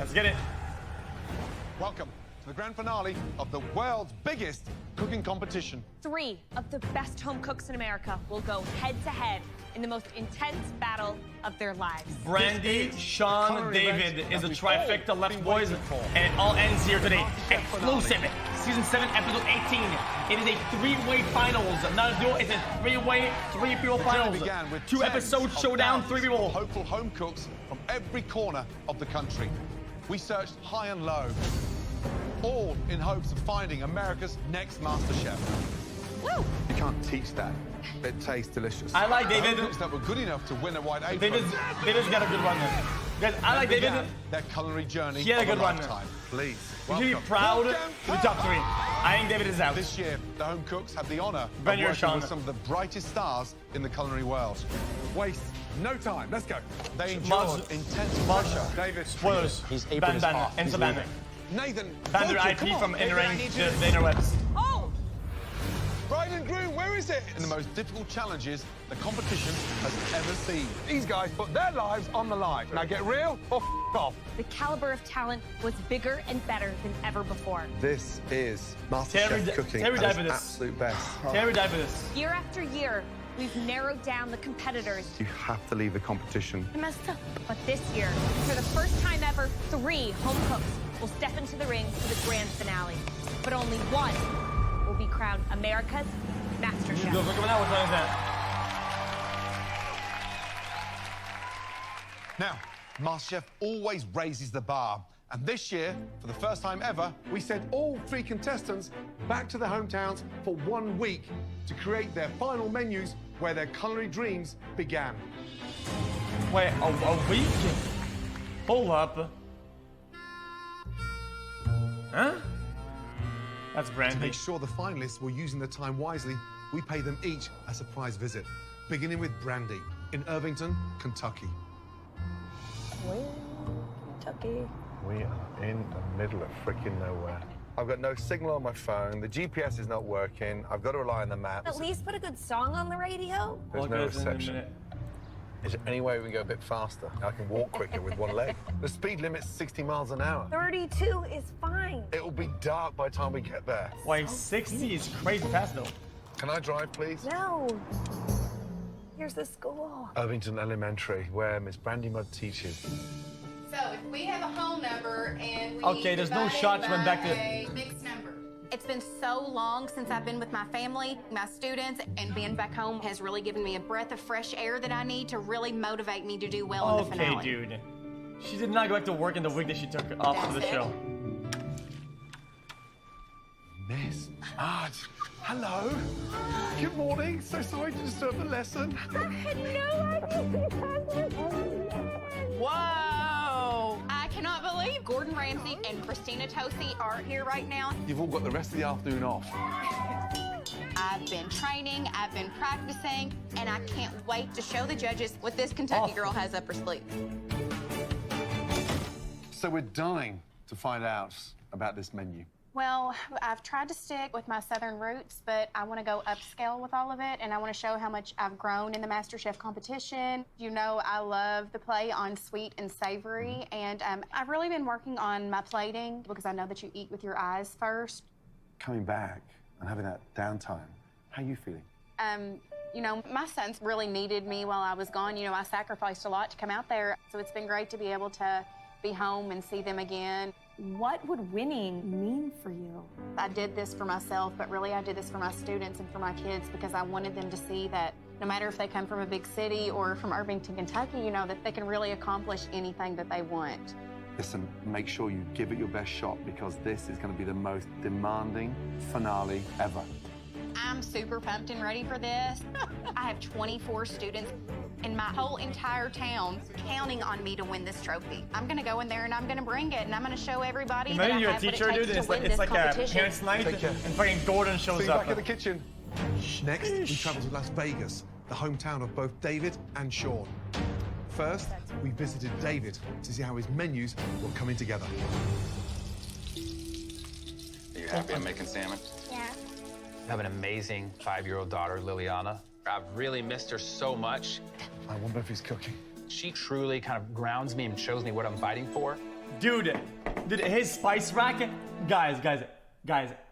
Let's get it. Welcome to the grand finale of the world's biggest cooking competition. 3 of the best home cooks in America will go head-to-head in the most intense battle of their lives. Brandy, Sean, David is a trifecta left, boys, and it all ends here today. Exclusive, Season 7, Episode 18. It is a 3-way finals, not a duel, it's a 3-way, 3 people finals. 2 episode showdown, 3 people. Hopeful home cooks from every corner of the country. We searched high and low, all in hopes of finding America's next MasterChef. Woo! You can't teach that. It tastes delicious. I like David. The home cooks that were good enough to win a white apron. David's got a good one there. Guys, I like David. Their culinary journey. He had a good one. Please. You should be proud to be top 3. I think David is out. This year, the home cooks had the honor of Ben, you're working Sean. with some of the brightest stars in the culinary world. Waste no time. Let's go. They endured intense pressure. David. Spoilers. His apron is off. Enter Banner. Nathan. Banner Vulture, IP from Maybe I entering need the you. interwebs. Oh! Bride and groom, where is it? In the most difficult challenges the competition has ever seen. These guys put their lives on the line. Now get real or off. The caliber of talent was bigger and better than ever before. This is Terry MasterChef cooking died at for its this. absolute best. Terry died for this. Year after year, we've narrowed down the competitors. You have to leave the competition. I messed up. But this year, for the first time ever, 3 home cooks will step into the ring for the grand finale. But only one will be crowned America's MasterChef. Look coming out. What time is that? Now, MasterChef always raises the bar. And this year, for the first time ever, We sent all 3 contestants back to their hometowns for 1 week to create their final menus where their culinary dreams began. Wait, a week? Hold up. Huh? That's to Brandy. make sure the finalists were using their time wisely, we paid them each a surprise visit, beginning with Brandy in Irvington, Kentucky. Kentucky. We are in the middle of freaking nowhere. I've got no signal on my phone. The GPS is not working. I've got to rely on the maps. At least put a good song on the radio. There's Well, no guys, in a reception. minute. Is there any way we can go a bit faster? I can walk quicker with one leg. The speed limit's 60 miles an hour. 32 is fine. It'll be dark by the time we get there. Wait, 60 is crazy fast though. Can I drive, please? No. Here's the school. Irvington Elementary, where Miss Brandy Mudd teaches. So if we have a whole number and we Okay, there's no divide it shots went back to- by a mixed number. It's been so long since I've been with my family, my students, and being back home has really given me a breath of fresh air that I need to really motivate me to do well in the Okay, finale. dude. She did not go back to work in the week that she took off for the That's it. show. Miss Mudd, hello. Good morning. So sorry to disturb the lesson. Whoa! I cannot believe Gordon Ramsay and Christina Tosi are here right now. You've all got the rest of the afternoon off. I've been training, I've been practicing, and I can't wait to show the judges what this Kentucky girl has up her sleeve. So we're dying to find out about this menu. Well, I've tried to stick with my Southern roots, but I want to go upscale with all of it, and I want to show how much I've grown in the MasterChef competition. You know, I love the play on sweet and savory, and I've really been working on my plating because I know that you eat with your eyes first. Coming back and having that downtime, how are you feeling? You know, my sons really needed me while I was gone. You know, I sacrificed a lot to come out there, so it's been great to be able to be home and see them again. What would winning mean for you? I did this for myself, but really I did this for my students and for my kids because I wanted them to see that no matter if they come from a big city or from Irvington, Kentucky, you know, that they can really accomplish anything that they want. Listen, make sure you give it your best shot because this is going to be the most demanding finale ever. I'm super pumped and ready for this. I have 24 students in my whole entire town counting on me to win this trophy. I'm gonna go in there and I'm gonna bring it and I'm gonna show everybody that I Imagine you're a have what teacher, it takes dude. to It's win like, it's this like a competition. parents' night, Take care. and fucking Gordon shows See you up. back in the kitchen. Next, we travel to Las Vegas, the hometown of both David and Sean. First, we visited David to see how his menus were coming together. Are you happy I'm making salmon? Yeah. I have an amazing 5-year-old daughter, Liliana. I've really missed her so much. I wonder if he's cooking. She truly kind of grounds me and shows me what I'm fighting for. Dude, his spice rack, guys,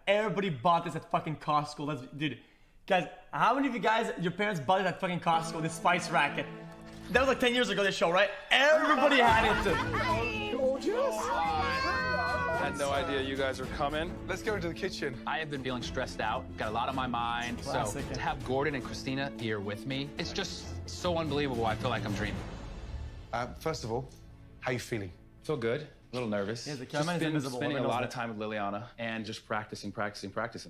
everybody bought this at fucking Costco. Dude, guys, how many of you guys, your parents bought it at fucking Costco, this spice rack? That was like 10 years ago, this show, right? Everybody had it. Gorgeous. I had no idea you guys were coming. Let's go into the kitchen. I have been feeling stressed out, got a lot on my mind. Classic. So to have Gordon and Christina here with me, it's just so unbelievable. I feel like I'm dreaming. First of all, how you feeling? Feel good. A little nervous. Yeah, the Just camera's been invisible. spending a Nobody lot knows of time with Liliana and just practicing.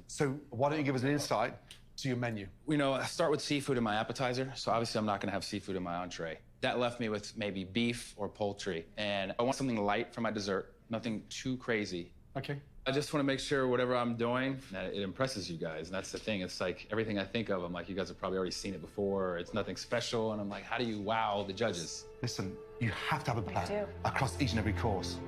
So why don't you give us an insight to your menu? You know, I start with seafood in my appetizer, so obviously I'm not gonna have seafood in my entree. That left me with maybe beef or poultry, and I want something light for my dessert, nothing too crazy. Okay. I just want to make sure whatever I'm doing, that it impresses you guys, and that's the thing. It's like everything I think of, I'm like, you guys have probably already seen it before, it's nothing special, and I'm like, how do you wow the judges? Listen, you have to have a plan do. across each and every course.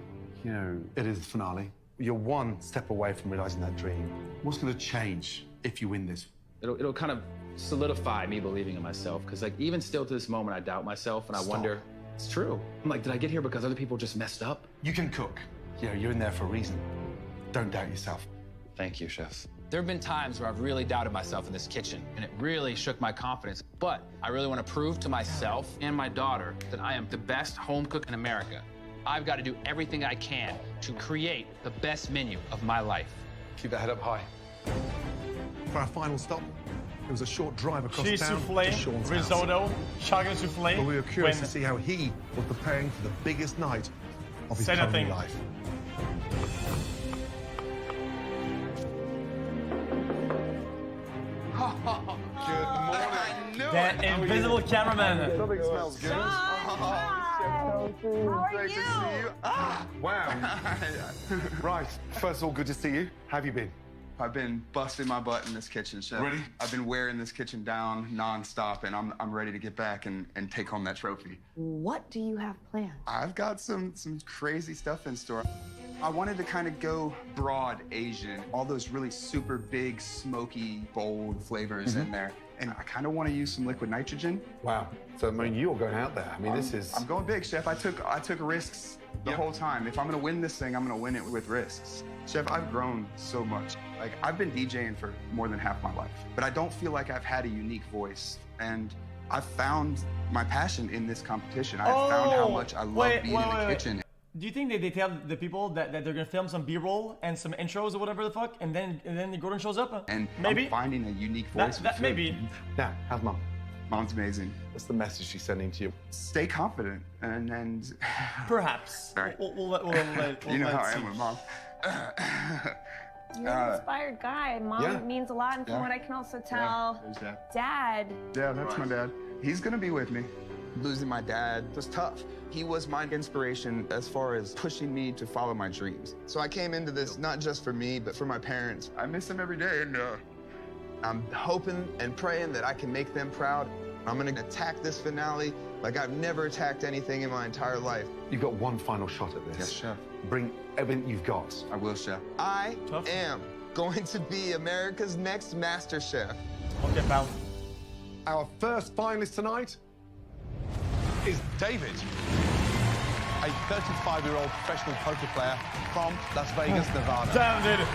You know, it is the finale. You're one step away from realizing that dream. What's going to change if you win this? It'll kind of solidify me believing in myself, because like even still to this moment, I doubt myself, and I wonder, it's true. I'm like, did I get here because other people just messed up? You can cook. You know, you're in there for a reason. Don't doubt yourself. Thank you, chef. There have been times where I've really doubted myself in this kitchen, and it really shook my confidence. But I really want to prove to myself and my daughter that I am the best home cook in America. I've got to do everything I can to create the best menu of my life. Keep that head up high. For our final stop, it was a short drive across Cheese town souffle, to Sean's house. risotto, chocolate souffle. But we were curious to see how he was preparing for the biggest night of his Say culinary nothing. life. Good morning. I knew That invisible cameraman. Something smells good. How are Great to see you. Wow. Right. First of all, good to see you. How have you been? I've been busting my butt in this kitchen, chef. Ready? I've been wearing this kitchen down nonstop, and I'm ready to get back and take home that trophy. What do you have planned? I've got some crazy stuff in store. I wanted to kind of go broad Asian, all those really super big, smoky, bold flavors in there. And I kind of want to use some liquid nitrogen. Wow. So, I mean, you're going out there. I mean, this is... I'm going big, chef. I took risks the whole time. If I'm gonna win this thing, I'm gonna win it with risks. Chef, I've grown so much. Like, I've been DJing for more than half my life, but I don't feel like I've had a unique voice. And I've found my passion in this competition. I've found how much I love being in the kitchen. Do you think they tell the people that they're gonna film some B-roll and some intros or whatever the fuck, and then Gordon shows up? And maybe I'm finding a unique voice. that maybe. Now, how's Mum? Mom's amazing. What's the message she's sending to you? Stay confident and Perhaps. All right. We'll let you know let how I see. am with Mom. You're an inspired guy. Mom means a lot, and from what I can also tell, There's Dad. Dad. Yeah, that's my dad. He's gonna be with me. Losing my dad was tough. He was my inspiration as far as pushing me to follow my dreams. So I came into this not just for me, but for my parents. I miss them every day, and I'm hoping and praying that I can make them proud. I'm gonna attack this finale like I've never attacked anything in my entire life. You've got one final shot at this. Yes, chef. Bring everything you've got. I will, chef. I am going to be America's next master chef. Okay, pal. Our first finalist tonight is David, a 35-year-old professional poker player from Las Vegas, Nevada. Damn, dude.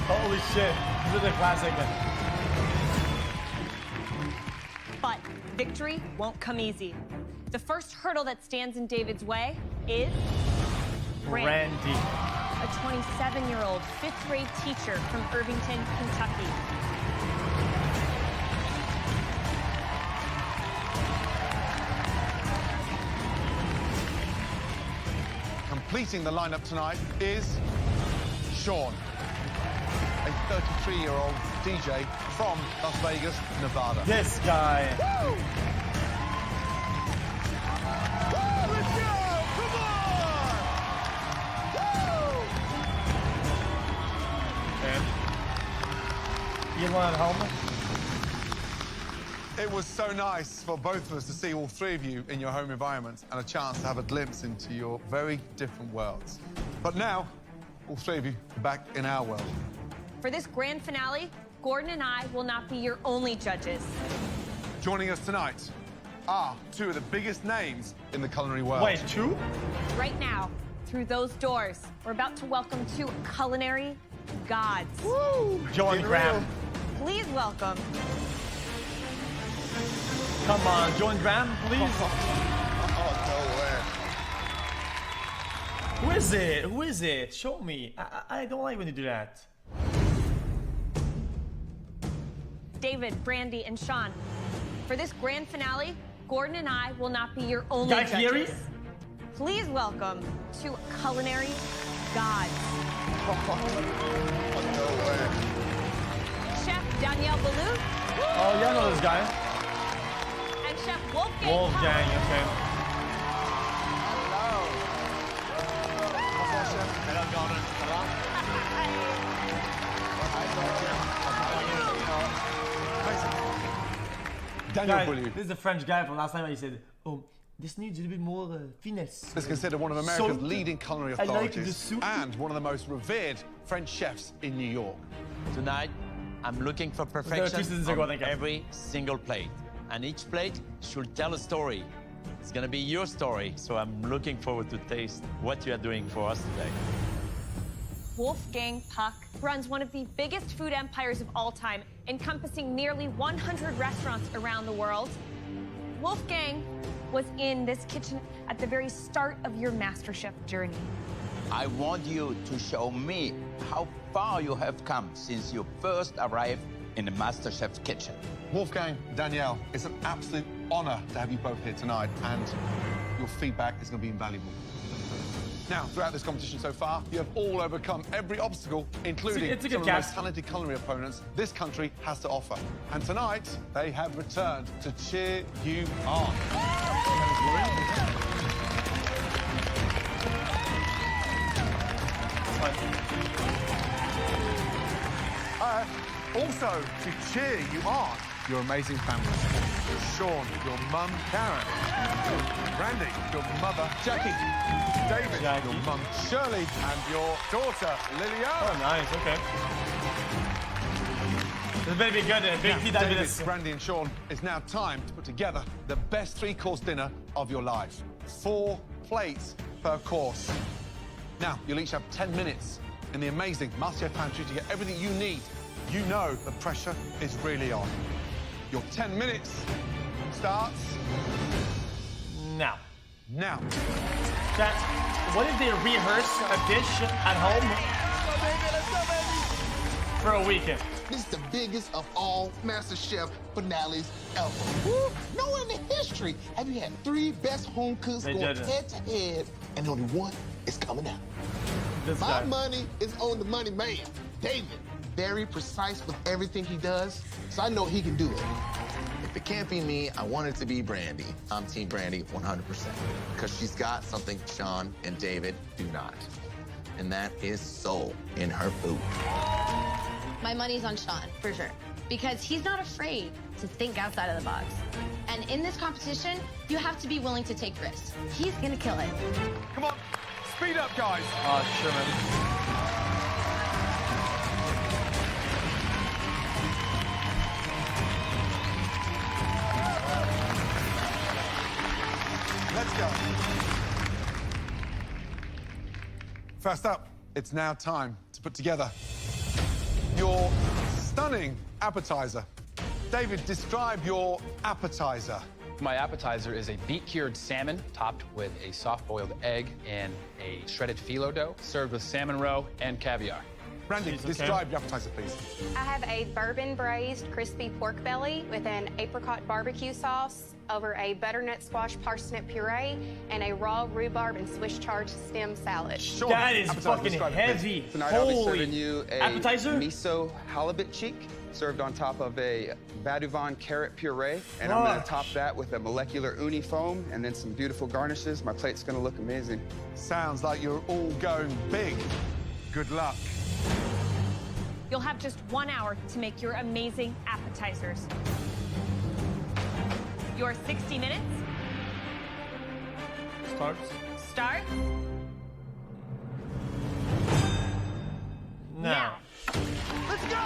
Holy shit. This is a classic. But victory won't come easy. The first hurdle that stands in David's way is Randy. a 27-year-old fifth-grade teacher from Irvington, Kentucky. Completing the lineup tonight is Sean, a 33-year-old DJ from Las Vegas, Nevada. This guy. Let's go! Come on! You want at home? It was so nice for both of us to see all three of you in your home environments and a chance to have a glimpse into your very different worlds. But now, all three of you are back in our world. For this grand finale, Gordon and I will not be your only judges. Joining us tonight are two of the biggest names in the culinary world. Wait, two? Right now, through those doors, we're about to welcome two culinary gods. Woo! Joe and Graham. Please welcome. Come on, Joe and Graham, please. Oh, no way. Who is it? Who is it? Show me. I don't like when you do that. David, Brandy, and Sean. For this grand finale, Gordon and I will not be your only Guy judges. Fieri? Please welcome two culinary gods. Oh, no way. Chef Danielle Ballou Oh, yeah, I know this guy. and Chef Wolfgang. Wolfgang, okay. Hello, Gordon. Daniel Guys, Ballou this is the French guy from last time he said, oh, this needs a little bit more finesse. is considered one of America's Salt. leading culinary I like authorities the soup. and one of the most revered French chefs in New York. Tonight, I'm looking for 2 perfection seasons ago, I on think. every single plate. And each plate should tell a story. It's gonna be your story, so I'm looking forward to taste what you are doing for us today. Wolfgang Puck runs one of the biggest food empires of all time, encompassing nearly 100 restaurants around the world. Wolfgang was in this kitchen at the very start of your MasterChef journey. I want you to show me how far you have come since you first arrived in the MasterChef kitchen. Wolfgang, Danielle, it's an absolute honor to have you both here tonight, and your feedback is going to be invaluable. Now, throughout this competition so far, you have all overcome every obstacle, including It's a some good of the most cast. talented culinary opponents this country has to offer. And tonight, they have returned to cheer you on. Also, to cheer you on, your amazing family. Sean, your mum, Karen. Randy, your mother, Jackie. David, Jackie. your mum, Shirley, and your daughter, Liliana. Oh, nice, okay. This better be good. Big T David, David. Randy, and Sean, it's now time to put together the best three-course dinner of your life. 4 plates per course. Now, you'll each have 10 minutes in the amazing MasterChef pantry to get everything you need. You know the pressure is really on. Your 10 minutes starts Now. now. Chat, what if they rehearse a dish at home for a weekend? This is the biggest of all MasterChef finales ever. Woo! Nowhere in the history have you had 3 best home cooks They going did it. head to head, and only one is coming out. This My guy. money is on the money man, David. Very precise with everything he does, so I know he can do it. If it can't be me, I want it to be Brandy. I'm Team Brandy 100%. Because she's got something Sean and David do not. And that is soul in her food. My money's on Sean, for sure. Because he's not afraid to think outside of the box. And in this competition, you have to be willing to take risks. He's gonna kill it. Come on, speed up, guys. Oh, sure, man. Let's go. First up, it's now time to put together your stunning appetizer. David, describe your appetizer. My appetizer is a beet-cured salmon topped with a soft-boiled egg and a shredded phyllo dough, served with salmon roe and caviar. Randy, Jeez, okay. describe your appetizer, please. I have a bourbon braised crispy pork belly with an apricot barbecue sauce over a butternut squash parsnip puree and a raw rhubarb and Swiss chard stem salad. Sean, That is appetizer, fucking describe it, please. heavy. Tonight I'll be Holy serving you a appetizer? miso halibut cheek served on top of a Vadouvan carrot puree. And I'm gonna Fuck. top that with a molecular uni foam and then some beautiful garnishes. My plate's gonna look amazing. Sounds like you're all going big. Good luck. You'll have just 1 hour to make your amazing appetizers. Your 60 minutes Starts. starts Now. Let's go!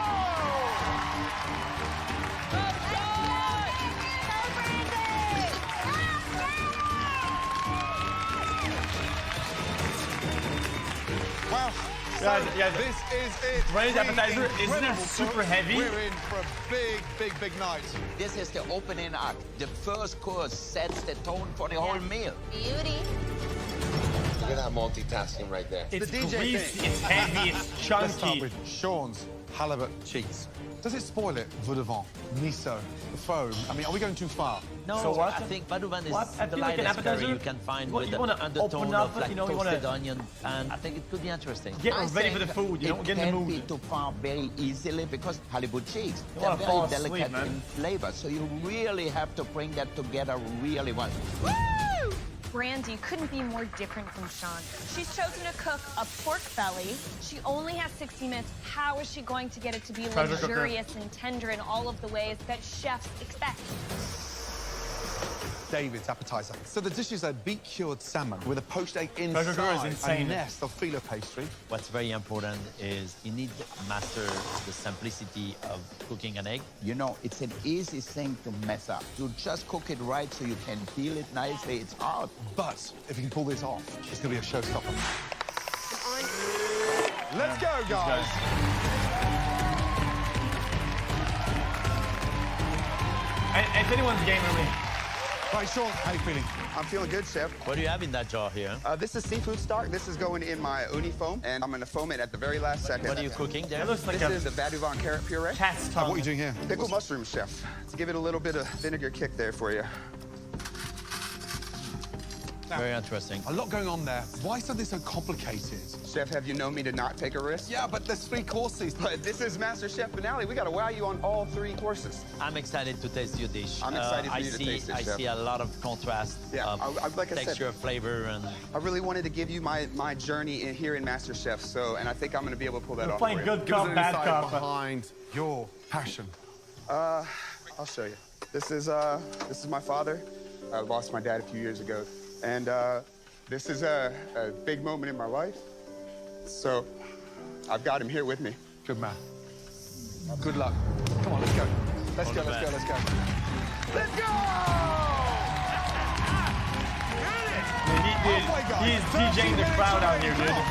Guys, this is it. Braised appetizer, isn't Incredible that super cook. heavy? We're in for a big night. This is the opening act. The first course sets the tone for the whole meal. Beauty. Look at that multitasking right there. It's the DJ greasy, thing. it's heavy, it's Let's start chunky. with Sean's halibut cheese. Does it spoil it, veau de vin, miso, the foam? I mean, are we going too far? No, So what? I think Badouvan is What? I the feel like an lightest curry appetizer. you can find You with wanna an undertone open up, of like you know, you toasted wanna- onion, and I think it could be interesting. Get I ready for the think food, you know, it get in the can't be mood. too far very easily because halibut cheese, You they're wanna fall very asleep, delicate man. in flavor. So you really have to bring that together really well. Brandy couldn't be more different from Sean. She's chosen to cook a pork belly. She only has 60 minutes. How is she going to get it to be Pressure cooker. luxurious and tender in all of the ways that chefs expect? David's appetizer. So the dish is a beet-cured salmon with a poached egg inside Pressure cooker is insane. a nest of filo pastry. What's very important is you need to master the simplicity of cooking an egg. You know, it's an easy thing to mess up. You just cook it right so you can peel it nicely. It's hard. But if you can pull this off, it's going to be a showstopper. Let's go, guys. It's anyone's game, really. Right, Sean, how are you feeling? I'm feeling good, Chef. What do you have in that jar here? This is seafood stock. This is going in my uni foam, and I'm going to foam it at the very last second. What are you cooking there? It looks like This a is the Badouvan carrot puree. cat's tongue. What are you doing here? Pickled mushrooms, Chef. To give it a little bit of vinegar kick there for you. Very interesting. A lot going on there. Why is something so complicated? Chef, have you known me to not take a risk? Yeah, but there's 3 courses. But this is MasterChef finale. We got to wow you on all 3 courses. I'm excited to taste your dish. I'm excited for you to see, taste it, I Chef. see a lot of contrast Yeah, of like I said, texture, flavor, and I really wanted to give you my journey here in MasterChef, and I think I'm going to be able to pull that We're off playing for you. good Give us cop, an bad insight cop. behind your passion. I'll show you. This is my father. I lost my dad a few years ago, and this is a big moment in my life. So I've got him here with me. Good man. Good luck. Come on, let's go. Let's go, let's go, let's go. Let's go! Halfway, guys. He's 30 DJing the minutes crowd out here, remaining. dude.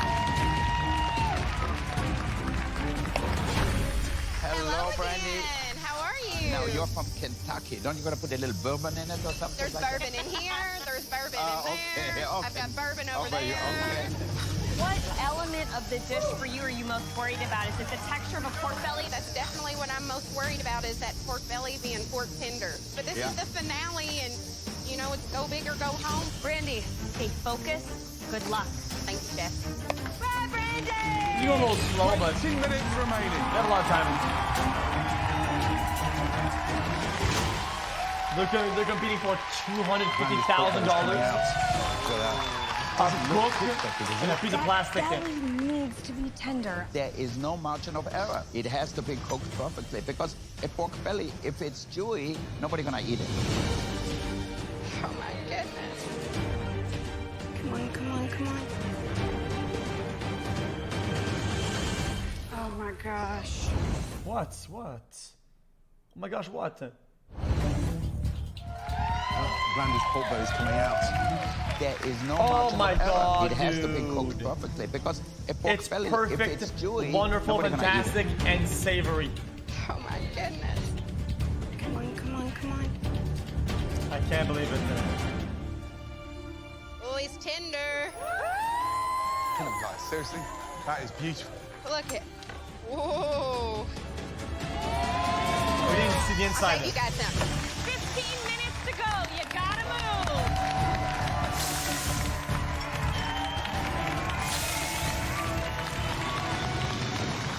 Hello, Brandy. How are you? Now, you're from Kentucky. Don't you got to put a little bourbon in it or something? There's like bourbon in here. There's bourbon in okay, there. okay. I've got bourbon over Over you, there. okay. What element of the dish for you are you most worried about? Is it the texture of a pork belly? That's definitely what I'm most worried about is that pork belly being pork tender. But this is the finale, and you know it's go big or go home. Brandy, stay focused. Good luck. Thanks, Chef. Bye, Brandy! You go a little slow, but 10 minutes remaining. you have a lot of time. They're competing for $250,000. A book and a piece of plastic. That belly needs to be tender. There is no margin of error. It has to be cooked perfectly because a pork belly, if it's chewy, nobody's gonna eat it. Oh my goodness. Come on, come on, come on. Oh my gosh. What? What? Oh my gosh, what? Brandy's pork belly's coming out. There is no Oh margin my of error. God, It has to be dude. cooked perfectly because a pork It's belly, perfect, if it's chewy, wonderful, nobody's gonna eat it. fantastic, and savory. Oh my goodness. Come on, come on, come on. I can't believe it. Oh, he's tender. Come on, guys, seriously? That is beautiful. Look at. Whoa. We didn't see the inside. Okay, you got some. 15 minutes to go. You gotta move.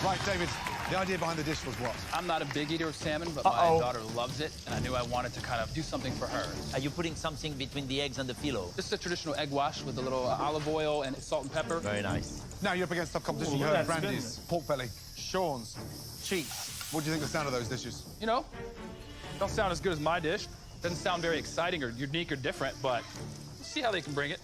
Right, David, the idea behind the dish was what? I'm not a big eater of salmon, but my daughter loves it, and I knew I wanted to kind of do something for her. are you putting something between the eggs and the filo? This is a traditional egg wash with a little olive oil and salt and pepper. Very nice. Now you're up against tough competition. Ooh, You heard that's Brandy's pork belly, Sean's cheeks. What do you think of the sound of those dishes? You know, don't sound as good as my dish. Doesn't sound very exciting or unique or different, but we'll see how they can bring it.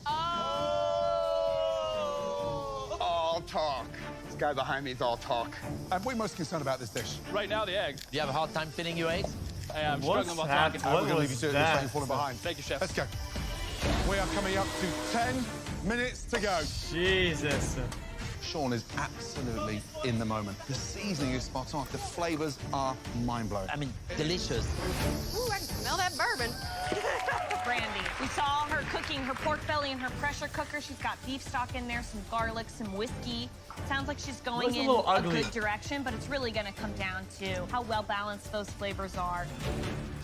All talk. This guy behind me is all talk. And what are you most concerned about this dish? Right now, the egg. Do you have a hard time filling your eggs? I am What's struggling while that? talking. What We're going to leave was you to it. Looks like that? you're falling behind. Thank you, Chef. Let's go. We are coming up to 10 minutes to go. Jesus. Sean is absolutely in the moment. The seasoning is spot on. The flavors are mind-blowing. I mean, delicious. Ooh, I can smell that bourbon. Brandy, we saw her cooking her pork belly in her pressure cooker. She's got beef stock in there, some garlic, some whiskey. Sounds like she's going in a good direction, but it's really gonna come down to how well balanced those flavors are.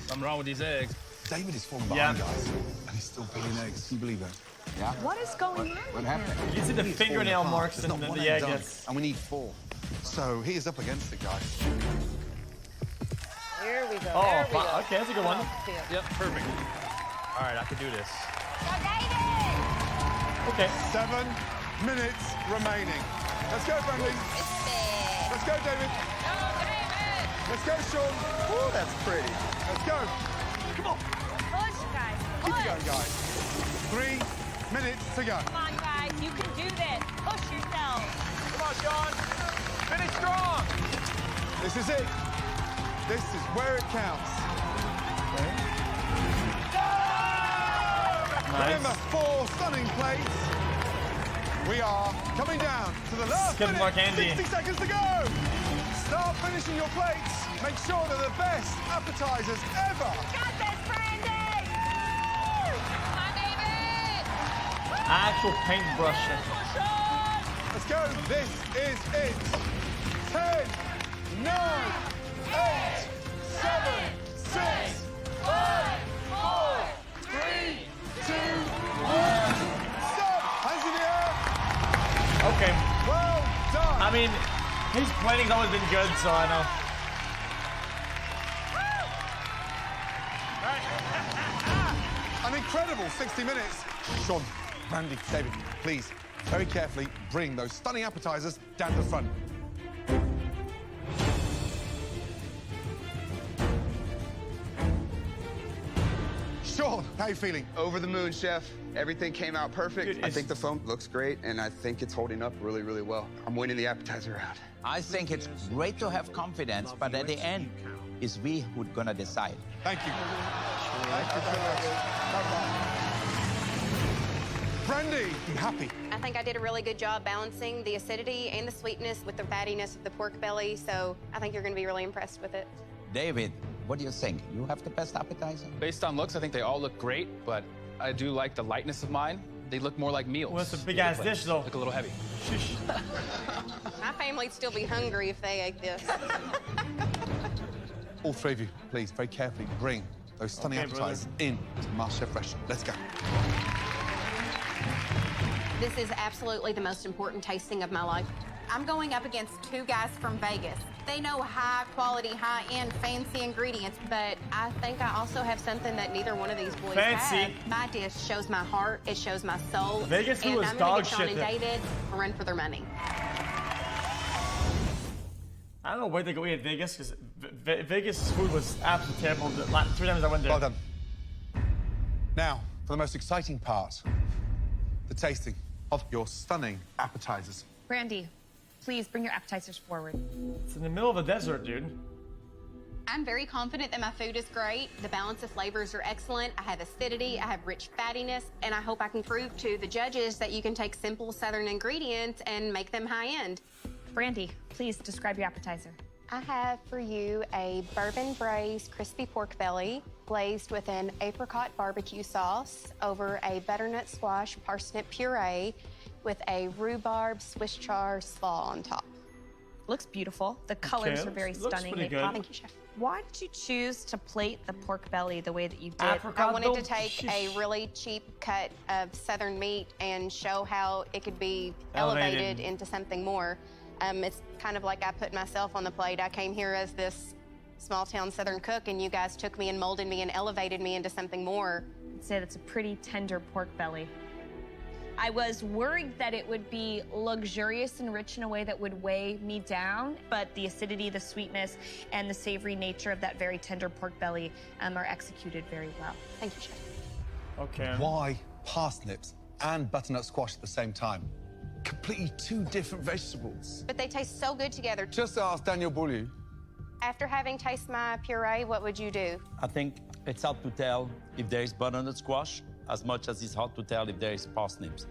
Something wrong with these eggs. David is falling behind, guys, and he's still peeling eggs. Can you believe that? Yeah. What is going on? What happened? You see the fingernail marks in the egg. And we need 4. So he is up against it, guys. Here we go. Oh, there we go. okay, that's a good one. Yep, perfect. All right, I can do this. Okay. 7 minutes remaining. Let's go, Brandy. Let's go, David. Let's go, Sean. Ooh, that's pretty. Let's go. Come on. Push, guys. Keep Push. it going, guys. 3 minutes to go. Come on, guys. You can do this. Push yourselves. Come on, Sean. Finish strong. This is it. This is where it counts. Remember, 4 stunning plates. We are coming down to the last Good minute. luck, Andy. 60 seconds to go. Start finishing your plates. Make sure they're the best appetizers ever. Got this, Brandy. Come on, David. Actual paintbrush. Let's go. This is it. 10, 9, 8, 7, 6, 5, 4, 3, 2, 1. Stop. Hands in the air. Okay. Well done. I mean, his planning's always been good, so I know. An incredible 60 minutes. Sean, Brandy, David, please, very carefully bring those stunning appetizers down to the front. Sean, how are you feeling? Over the moon, chef. Everything came out perfect. Dude, I think the foam looks great, and I think it's holding up really, really well. I'm winning the appetizer round. I think it's great to have confidence, but at the end, it's we who's gonna decide. Thank you. Thank you so much. Brandy, you happy? I think I did a really good job balancing the acidity and the sweetness with the fattiness of the pork belly, so I think you're going to be really impressed with it. David, what do you think? You have the best appetizer? Based on looks, I think they all look great, but I do like the lightness of mine. They look more like meals. Well, that's a big-ass dish, though. Look a little heavy. My family'd still be hungry if they ate this. All 3 of you, please, very carefully bring those stunning appetizers in to the MasterChef restaurant. Let's go. This is absolutely the most important tasting of my life. I'm going up against 2 guys from Vegas. They know high quality, high-end, fancy ingredients, but I think I also have something that neither one of these boys have. My dish shows my heart, it shows my soul. Vegas food was I'm dog gonna give Sean shit. and David a run for their money. I don't know where they go eat at Vegas, because Vegas food was absolutely terrible. The 3 times I went there. Well done. Now, for the most exciting part, the tasting of your stunning appetizers. Brandy, please bring your appetizers forward. It's in the middle of the desert, dude. I'm very confident that my food is great. The balance of flavors are excellent. I have acidity, I have rich fattiness, and I hope I can prove to the judges that you can take simple Southern ingredients and make them high-end. Brandy, please describe your appetizer. I have for you a bourbon braised crispy pork belly glazed with an apricot barbecue sauce over a butternut squash parsnip puree with a rhubarb Swiss chard slaw on top. Looks beautiful. The colors are very stunning. pretty good. Thank you, chef. Why did you choose to plate the pork belly the way that you did? I wanted to take a really cheap cut of Southern meat and show how it could be elevated into something more. It's kind of like I put myself on the plate. I came here as this small town Southern cook, and you guys took me and molded me and elevated me into something more. I'd say that's a pretty tender pork belly. I was worried that it would be luxurious and rich in a way that would weigh me down, but the acidity, the sweetness, and the savory nature of that very tender pork belly are executed very well. Thank you, chef. Okay. Why parsnips and butternut squash at the same time? Completely 2 different vegetables. But they taste so good together. Just ask Daniel Beaulieu. After having tasted my puree, what would you do? I think it's hard to tell if there is butternut squash as much as it's hard to tell if there is parsnips.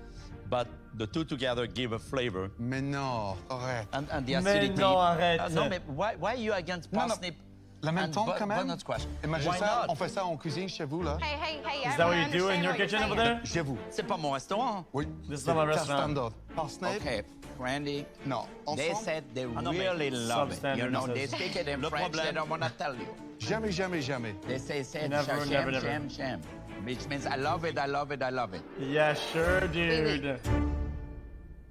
but the two together give a flavor. Mais non, arrête. And the acidity. non, arrête. No, but why are you against parsnip? La même temps, quand même. Bonne question. Imagine Why ça, not? on fait ça en cuisine chez vous, là. Hey, Is that what you do in your kitchen over there? Chez vous. C'est pas mon restaurant. Oui. This is not my restaurant. Standard. Parsnip. Okay, Randy. No. They Ensemble? said they no, really love it. You substandard, know, he they says. speak it in Le French. They problème. don't want to tell you. Jamais, jamais, jamais. They say Never, never, never. sham, which means I love it, I love it, I love it. Yeah, sure, dude.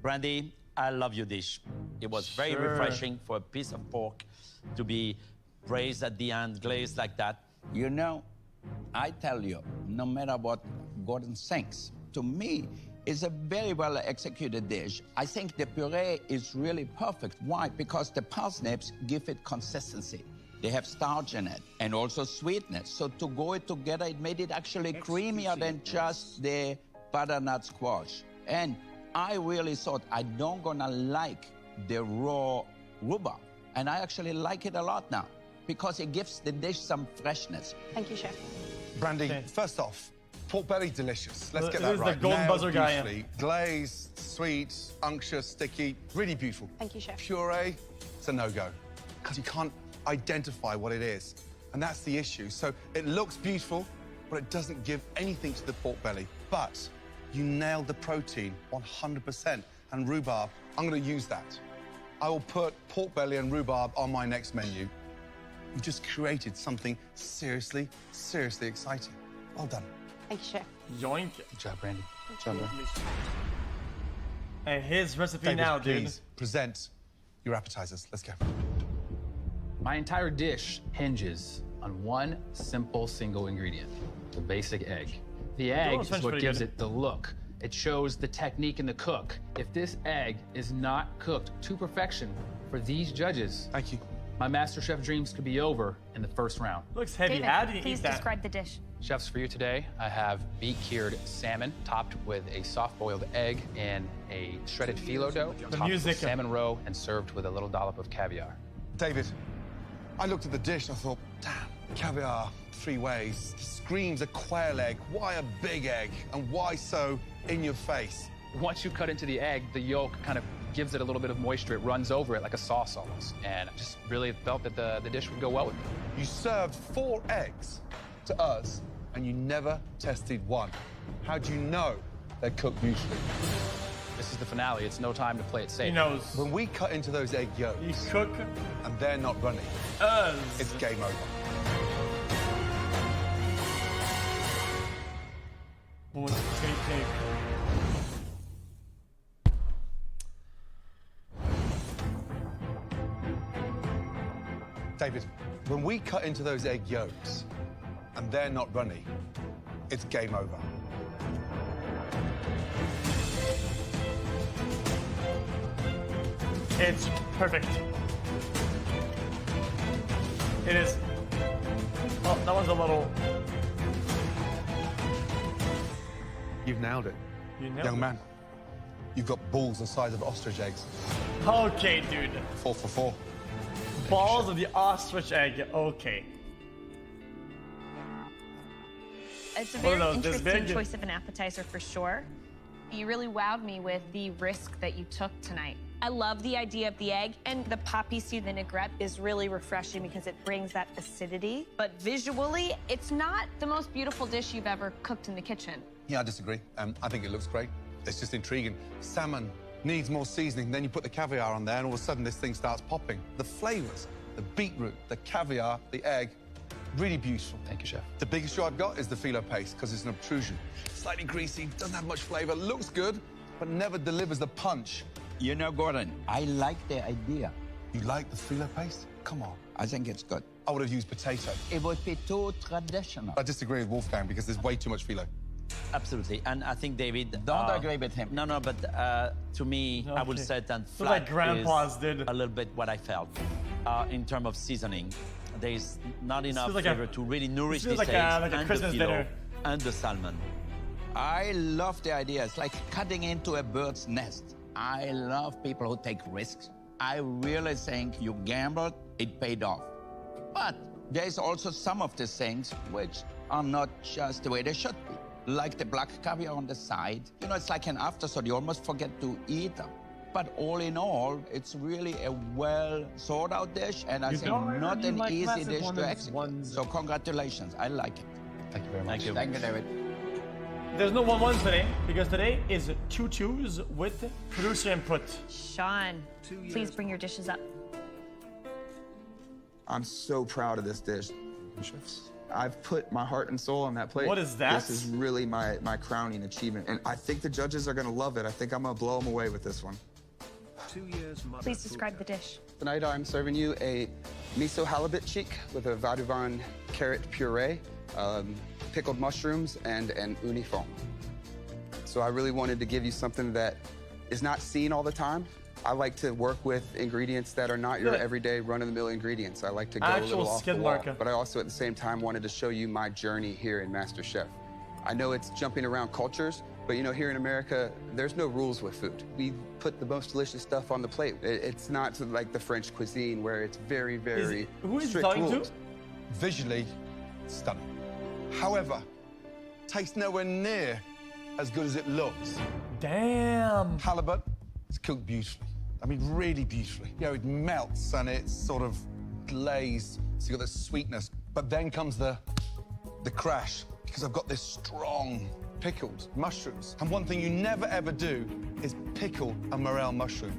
Brandy, I love your dish. It was very Sure. refreshing for a piece of pork to be braised at the end, glazed like that. You know, I tell you, no matter what Gordon thinks, to me, it's a very well executed dish. I think the puree is really perfect. Why? Because the parsnips give it consistency. They have starch in it and also sweetness. So to go it together, it made it actually creamier than just the butternut squash. And I really thought I don't gonna like the raw rhubarb. And I actually like it a lot now because it gives the dish some freshness. Thank you, Chef. Brandy, first off, pork belly delicious. Let's get This that is the right. golden Nailed buzzer guy, yeah. beautifully. Glazed, sweet, unctuous, sticky, really beautiful. Thank you, Chef. Puree, it's a no-go because you can't identify what it is. And that's the issue. So it looks beautiful, but it doesn't give anything to the pork belly. But you nailed the protein 100%. And rhubarb, I'm going to use that. I will put pork belly and rhubarb on my next menu. You just created something seriously, seriously exciting. Well done. Thank you, Chef. Yoink. Good job, Randy. Good job, bro. And his recipe David, now, dude. please present your appetizers. Let's go. My entire dish hinges on one simple single ingredient, the basic egg. The egg Oh, is sounds what pretty gives good. it the look. It shows the technique in the cook. If this egg is not cooked to perfection for these judges, thank you. My MasterChef dreams could be over in the first round. Looks heavy. David, How do you please eat that? describe the dish. Chefs, for you today, I have beet-cured salmon topped with a soft-boiled egg and a shredded phyllo dough, The topped music. with salmon roe and served with a little dollop of caviar. David, I looked at the dish and I thought, damn, caviar, 3 ways, screams a quail egg. Why a big egg? And why so in your face? Once you cut into the egg, the yolk kind of gives it a little bit of moisture. It runs over it like a sauce almost. And I just really felt that the dish would go well with it. You served 4 eggs to us and you never tested one. How do you know they're cooked beautifully? This is the finale. It's no time to play it safe. He knows. When we cut into those egg yolks, You cook and they're not running, us. it's game over. With tape. David, when we cut into those egg yolks and they're not runny, it's game over. It's perfect. It is. Oh, that one's a little. You've nailed it. You know. Young man, you've got balls the size of ostrich eggs. Okay, dude. 4 for 4. Balls of the ostrich egg. Okay. It's a What are very those, this interesting big? choice of an appetizer for sure. You really wowed me with the risk that you took tonight. I love the idea of the egg, and the poppy seed vinaigrette is really refreshing because it brings that acidity. But visually, it's not the most beautiful dish you've ever cooked in the kitchen. Yeah, I disagree. I think it looks great. It's just intriguing. Salmon needs more seasoning. Then you put the caviar on there, and all of a sudden this thing starts popping. The flavors, the beetroot, the caviar, the egg, really beautiful. Thank you, Chef. The biggest issue I've got is the phyllo paste because it's an obtrusion. Slightly greasy, doesn't have much flavor, looks good, but never delivers the punch. You know, Gordon, I like the idea. You like the phyllo paste? Come on. I think it's good. I would have used potato. It would be too traditional. I disagree with Wolfgang because there's way too much phyllo. Absolutely. And I think, David... Don't agree with him. No, but to me, I would Okay. say that Looks like flat grandpa's is did. a little bit what I felt. In terms of seasoning, there's not enough feels like flavor a- to really nourish feels the like a- eggs like a and Christmas the dinner. phyllo and the salmon. I love the idea. It's like cutting into a bird's nest. I love people who take risks. I really think you gambled, it paid off. But there's also some of the things which are not just the way they should be. like the black caviar on the side. You know, it's like an afterthought. You almost forget to eat them. But all in all, it's really a well thought out dish, and I think not an easy dish to execute. So congratulations, I like it. Thank you very much. Thank you. Thank you, David. There's no 1-1s today, because today is 2-2s with producer input. Sean, please bring your dishes up. I'm so proud of this dish. I've put my heart and soul on that plate. What is that? This is really my crowning achievement. And I think the judges are gonna love it. I think I'm gonna blow them away with this one. Please describe the dish. Tonight I'm serving you a miso halibut cheek with a vadouvan carrot puree, pickled mushrooms, and an uni foam. So I really wanted to give you something that is not seen all the time. I like to work with ingredients that are not your everyday run-of-the-mill ingredients. I like to go a little off the wall. But I also, at the same time, wanted to show you my journey here in MasterChef. I know it's jumping around cultures, but you know, here in America, there's no rules with food. We put the most delicious stuff on the plate. It's not like the French cuisine where it's very, very strict rules. Visually stunning. However, tastes nowhere near as good as it looks. Damn. Halibut is cooked beautifully. I mean, really beautifully. You know, it melts and it's sort of glazed, so you've got this sweetness. But then comes the crash, because I've got this strong pickled mushrooms. And one thing you never ever do is pickle a morel mushroom.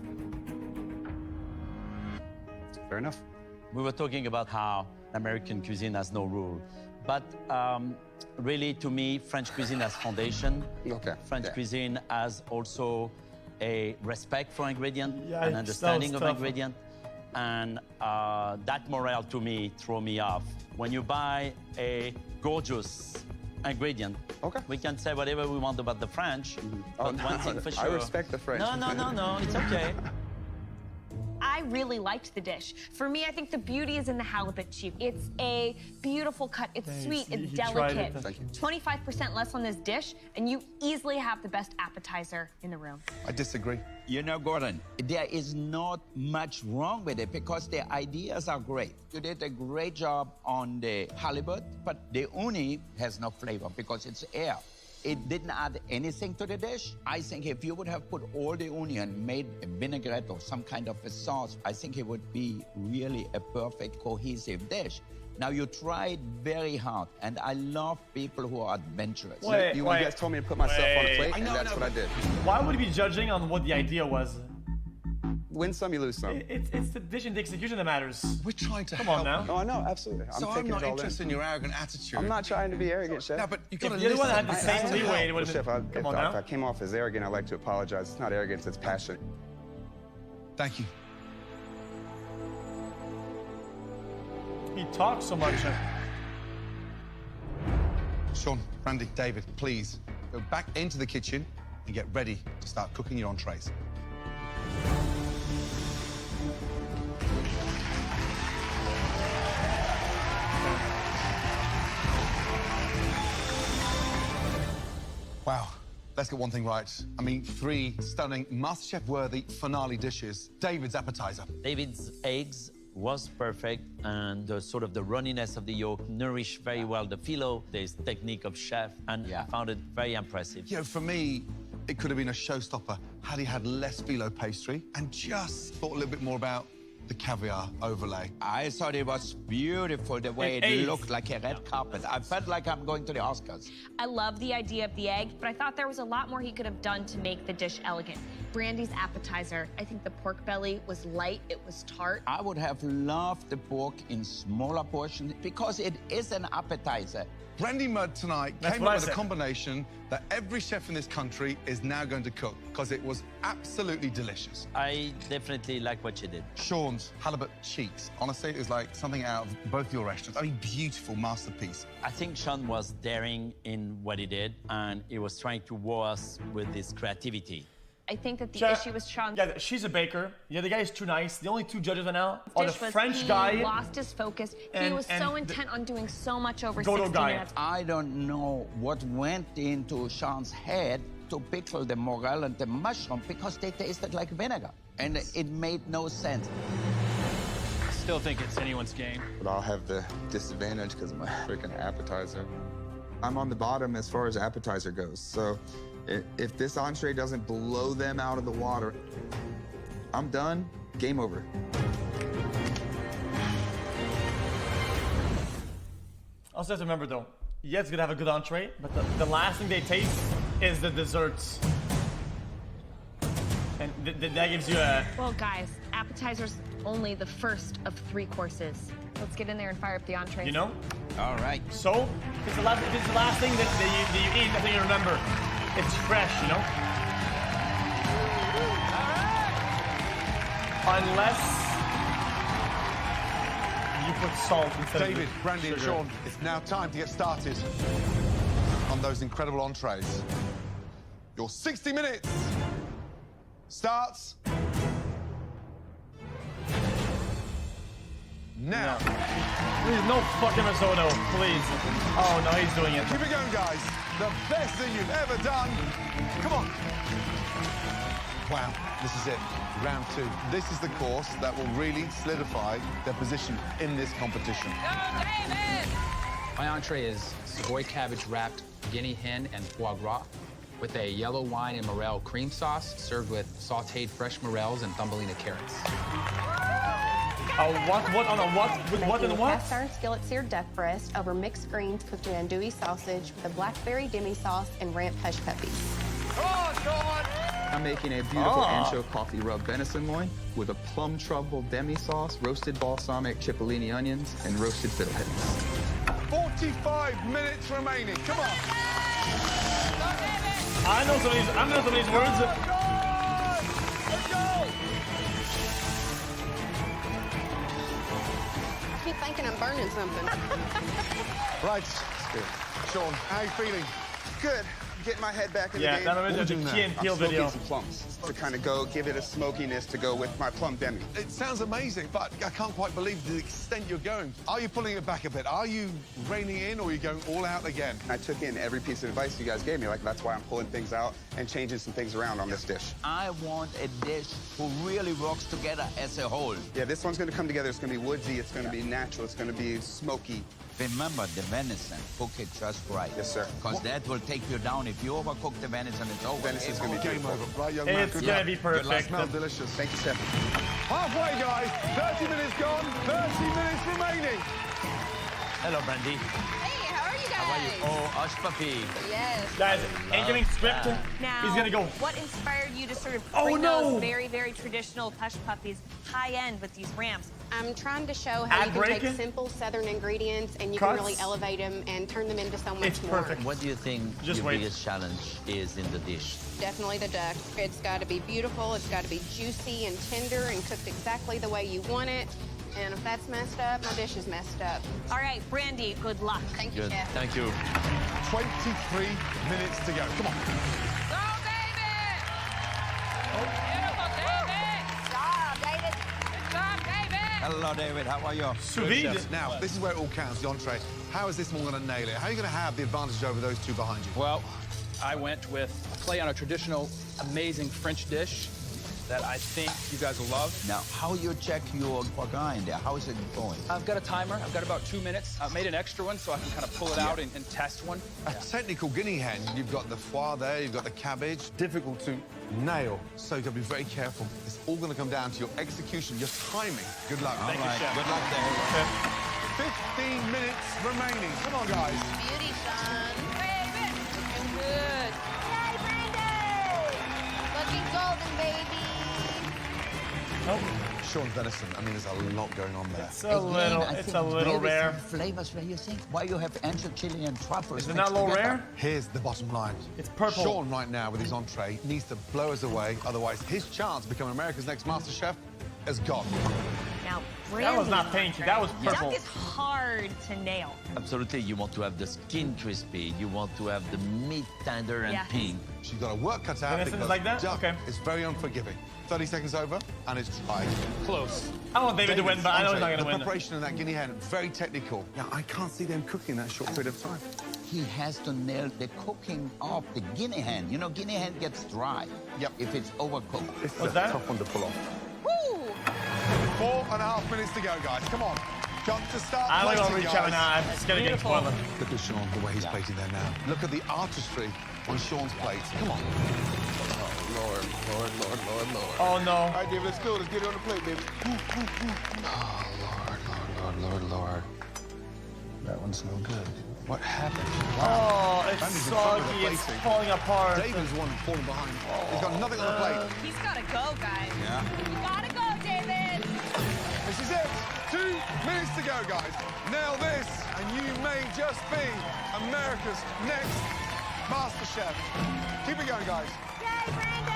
Fair enough. We were talking about how American cuisine has no rule. But really, to me, French cuisine has foundation. Okay. French cuisine has also a respect for ingredient, Yeah, an understanding of ingredient. And that morale, to me, throw me off. When you buy a gorgeous ingredient, we can say whatever we want about the French, but one thing for sure... I respect the French. No, it's okay. I really liked the dish. For me, I think the beauty is in the halibut cheek. It's a beautiful cut. It's sweet. It's delicate. Thank you. 25% less on this dish, and you easily have the best appetizer in the room. I disagree. You know, Gordon, there is not much wrong with it because the ideas are great. You did a great job on the halibut, but the uni has no flavor because it's air. It didn't add anything to the dish. I think if you would have put all the onion, made a vinaigrette or some kind of a sauce, I think it would be really a perfect, cohesive dish. Now, you tried very hard, and I love people who are adventurous. You guys told me to put myself on a plate, and that's what I did. Why would we be judging on what the idea was? Win some, you lose some. It's the dish and the execution that matters. We're trying to Come on now. No, I know, absolutely. I'm not interested in your arrogant attitude. I'm not trying to be arrogant, Chef. No, but you got to If you're the one that had the listen. same leeway, it would Chef, have been... Come on if now. I came off as arrogant, I'd like to apologize. It's not arrogance, it's passion. Thank you. He talks so much. Sean, Randy, David, please go back into the kitchen and get ready to start cooking your entrees. Wow, let's get one thing right. I mean, 3 stunning MasterChef-worthy finale dishes. David's appetizer. David's eggs was perfect, and the sort of the runniness of the yolk nourished very well the phyllo, the technique of chef, and I found it very impressive. You know, for me, it could have been a showstopper had he had less phyllo pastry and just thought a little bit more about the caviar overlay. I thought it was beautiful the way it looked like a red carpet. I felt like I'm going to the Oscars. I love the idea of the egg, but I thought there was a lot more he could have done to make the dish elegant. Brandy's appetizer, I think the pork belly was light, it was tart. I would have loved the pork in smaller portions because it is an appetizer. Brandy Mudd tonight came up with a combination that every chef in this country is now going to cook because it was absolutely delicious. I definitely like what you did. Sean's halibut cheeks. Honestly, it was like something out of both your restaurants. I mean, beautiful masterpiece. I think Sean was daring in what he did, and he was trying to wow us with his creativity. I think that the issue was Sean. Yeah, she's a baker. Yeah, the guy is too nice. The only 2 judges right now are the Dish was French he guy. lost his focus. He and- was and so the intent on doing so much over Dodo 60 guy. minutes. I don't know what went into Sean's head to pickle the morel and the mushroom because they tasted like vinegar, and it made no sense. I still think it's anyone's game. But I'll have the disadvantage because of my freaking appetizer. I'm on the bottom as far as appetizer goes. So if this entree doesn't blow them out of the water, I'm done. Game over. Also have to remember though, yeah, it's gonna have a good entree, but the last thing they taste is the desserts. And that gives you a... Well, guys, appetizers only the first of 3 courses. Let's get in there and fire up the entrees. You know? All right. So, it's the last thing that you eat, that you remember. It's fresh, you know? Unless you put salt instead David, of Brandy, and sugar. Sean, it's now time to get started on those incredible entrees. Your 60 minutes starts now. Please, no fucking risotto, please. Oh, no, he's doing it. Keep it going, guys. The best thing you've ever done. Come on. Wow, this is it. Round 2. This is the course that will really solidify their position in this competition. My entree is Savoy cabbage wrapped guinea hen and foie gras with a yellow wine and morel cream sauce served with sauteed fresh morels and thumbelina carrots. What on a what? With what and what? Cast iron skillet seared duck breast over mixed greens cooked in andouille sausage with a blackberry demi sauce and ramp hush puppies. I'm making a beautiful ancho coffee rub venison loin with a plum truffle demi sauce, roasted balsamic cipollini onions, and roasted fiddleheads. 45 minutes remaining. Come on. I know some of these words. Let's go. I keep thinking I'm burning something. Right. Sean, how are you feeling? Good. Getting my head back in the game. That was a Key and Peele video. Some plums to kind of give it a smokiness to go with my plum demi. It sounds amazing, but I can't quite believe the extent you're going. Are you pulling it back a bit? Are you reining in, or are you going all out again? I took in every piece of advice you guys gave me. Like, that's why I'm pulling things out and changing some things around on this dish. I want a dish who really works together as a whole. Yeah, this one's going to come together. It's going to be woodsy. It's going to be natural. It's going to be smoky. Remember the venison, cook it just right. Yes, sir. Because that will take you down. If you overcook the venison, it's over. Venison's going to be Game beautiful. over. Right, young man. It's gonna be perfect. Good luck. Smells delicious. Thank you, Steph. Halfway, guys. 30 minutes gone. 30 minutes remaining. Hello, Brandy. Hey, how are you guys? How are you? Oh, hush puppy. Yes. Guys, incoming script. Now, He's gonna go. what inspired you to sort of Oh, bring no. those very, very traditional hush puppies high-end with these ramps? I'm trying to show how Ad you can break? take simple Southern ingredients and you Cuts? can really elevate them and turn them into so much It's more. perfect. What do you think Just your wait. biggest challenge is in the dish? Definitely the duck. It's got to be beautiful. It's got to be juicy and tender and cooked exactly the way you want it. And if that's messed up, my dish is messed up. All right, Brandy, good luck. Thank you, Good. Chef. Thank you. 23 minutes to go. Come on. Go, David! Beautiful, David! Good job, David. Good job, David! Hello, David. How are you? Sous vide. Now, this is where it all counts, the entree. How is this one going to nail it? How are you going to have the advantage over those two behind you? Well, I went with a play on a traditional, amazing French dish that I think you guys will love. Now, how you check your foie gras in there? How is it going? I've got a timer. I've got about 2 minutes. I've made an extra one so I can kind of pull it out and test one. A technical guinea hen. You've got the foie there, you've got the cabbage. Difficult to nail. So you've got to be very careful. It's all going to come down to your execution, your timing. Good luck. All right. Good luck, David. 15 minutes remaining. Come on, guys. Beauty, son. David! Looking good. Yay, Brandy! Looking golden, baby! Nope. Sean's venison. I mean, there's a lot going on there. It's a little rare. Flavors where you think, why you have ancho chili and truffles? Is it not a little rare? Here's the bottom line. It's purple. Sean, right now, with his entree, needs to blow us away. Otherwise, his chance to become America's next MasterChef is gone. Now, That was not Brandy's pink. That was entree. purple. Duck is hard to nail. Absolutely. You want to have the skin crispy. You want to have the meat tender and Yes. pink. She's got her work cut out Venison's because like that? duck Okay. is very unforgiving. 30 seconds over, and it's dry. Close. I want David to win, but I know he's not The gonna win. preparation of that guinea hen, very technical. Now, I can't see them cooking that short period of time. He has to nail the cooking of the guinea hen. You know, guinea hen gets dry. Yep. If it's overcooked. It's What's a that? tough one to pull off. Woo! 4.5 minutes to go, guys. Come on. got to start I don't plating, reach guys. out now. I'm just gonna get spoiled. Look at Sean, the way he's plating there now. Look at the artistry on Sean's plate. Come on. Lord. Oh no. All right, David, let's go. Let's get it on the plate, baby. Lord. That one's no good. What happened? Oh, it's Randy's in front of the soggy. It's plating. falling apart. David's the one falling behind. He's got nothing on the plate. He's gotta go, guys. Yeah. You gotta go, David. This is it. 2 minutes to go, guys. Nail this, and you may just be America's next MasterChef. Keep it going, guys. Yay, Brandon!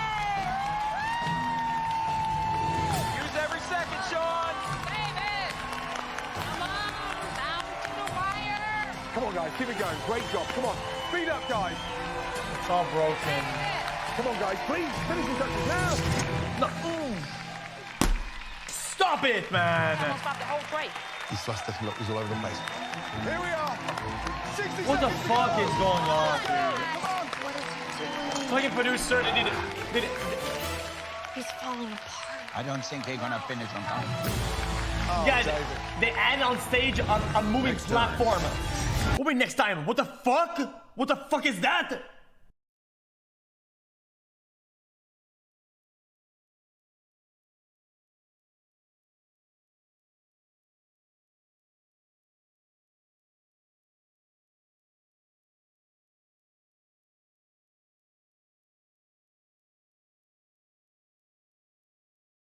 Use every second, Sean. David! Come on, down to the wire. Come on, guys. Keep it going. Great job. Come on. Speed up, guys. It's all broken. Come on, guys. Please, finishing touches now. No. Stop it, man. Almost stopped the whole tray. He's flustered. Look, he's all over the place. Here we are. 60 What the seconds to fuck go. is going on? Come on. Fucking producer, did it. He's falling apart. I don't think they're gonna finish on time. Yeah, they add on stage on a moving platform. What will be next time? What the fuck? What the fuck is that?